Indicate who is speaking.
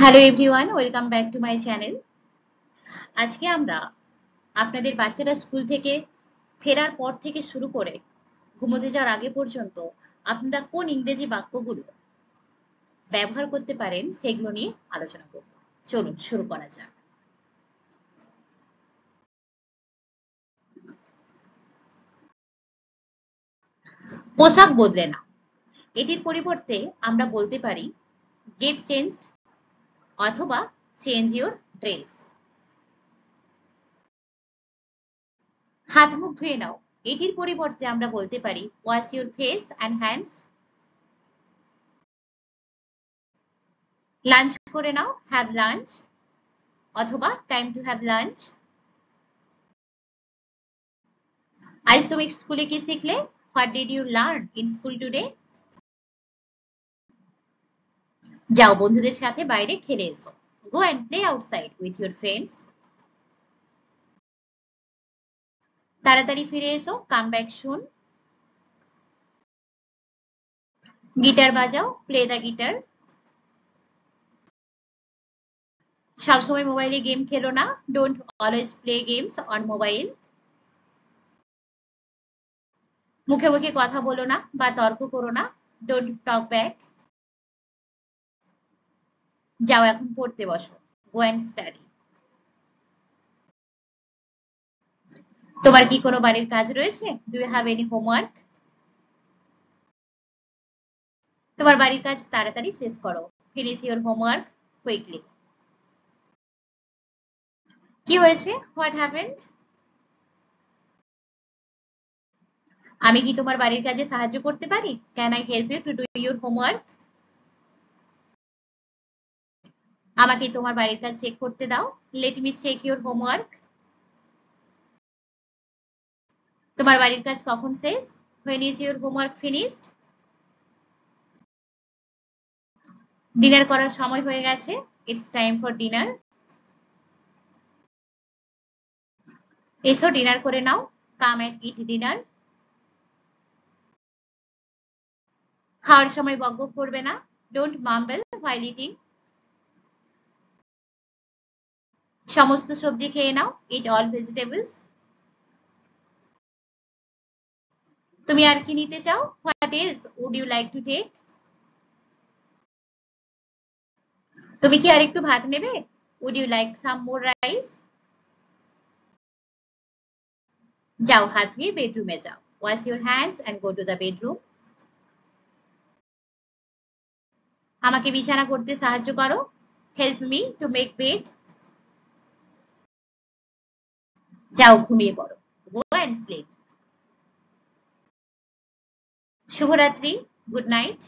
Speaker 1: Hello everyone, welcome back to my channel. আজকে আমরা আপনাদের বাচ্চারা স্কুল থেকে ফেরার পর থেকে শুরু করে ঘুমোতে যাওয়ার আগে পর্যন্ত আপনারা কোন ইংরেজি বাক্যগুলো ব্যবহার করতে পারেন সেগুলো নিয়ে আলোচনা করব। চলুন শুরু করা যাক। পোশাক বদলে না, এটির পরিবর্তে আমরা বলতে পারি গেট চেঞ্জড অথবা চেঞ্জ ইউর ড্রেস। হাত মুখ ধুয়ে নাও, এটির পরিবর্তে আমরা বলতে পারি wash your face and hands. Lunch করে নাও, হ্যাভ লাঞ্চ অথবা টাইম টু হ্যাভ লাঞ্চ। আজ তুমি স্কুলে কি শিখলে? What did you learn in school today? যাও বন্ধুদের সাথে বাইরে খেলে এসো, go and play outside with your friends. তাড়াতাড়ি ফিরে এসো, কাম ব্যাক সুন। গিটার বাজাও, প্লে দ্য গিটার। সবসময় মোবাইলে গেম খেলো না, don't always play games on mobile. মুখে মুখে কথা বলো না বা তর্ক করো না, ডোন্ট টক ব্যাক। যাও এখন পড়তে বসো, গো অ্যান্ড স্টাডি। তোমার কি কোনো বাড়ির কাজ রয়েছে? Do you have any homework? তোমার বাড়ির কাজ তাড়াতাড়ি শেষ করো, ফিনিশ ইওর হোমওয়ার্ক কুইকলি। কি হয়েছে? What happened? আমি কি তোমার বাড়ির কাজে সাহায্য করতে পারি? Can I help you to do your homework? আমাকে তোমার বাড়ির কাজ চেক করতে দাও, let me check your homework. তোমার বাড়ির কাজ কখন শেষ? When is your homework finished? Dinner করার সময় হয়ে গেছে, ইটস টাইম ফর ডিনার। এসো ডিনার করে নাও, কাম এন্ড ইট ডিনার। খাওয়ার সময় বকবক করবে না, ডোন্ট মাম্বল হোয়াইল ইটিং। সমস্ত সবজি খেয়ে নাও, ইট অল ভেজিটেবলস। তুমি আর কি নিতে চাও? What else would you like to take? তুমি কি আর একটু ভাত নেবে? Would you like some more rice? যাও হাত ধুয়ে বেডরুমে যাও, wash your hands and go to the bedroom. আমাকে বিছানা করতে সাহায্য করো, help me to make bed. যাও ঘুমিয়ে পড়ো, গো অ্যান্ড স্লিপ। শুভরাত্রি, গুড নাইট।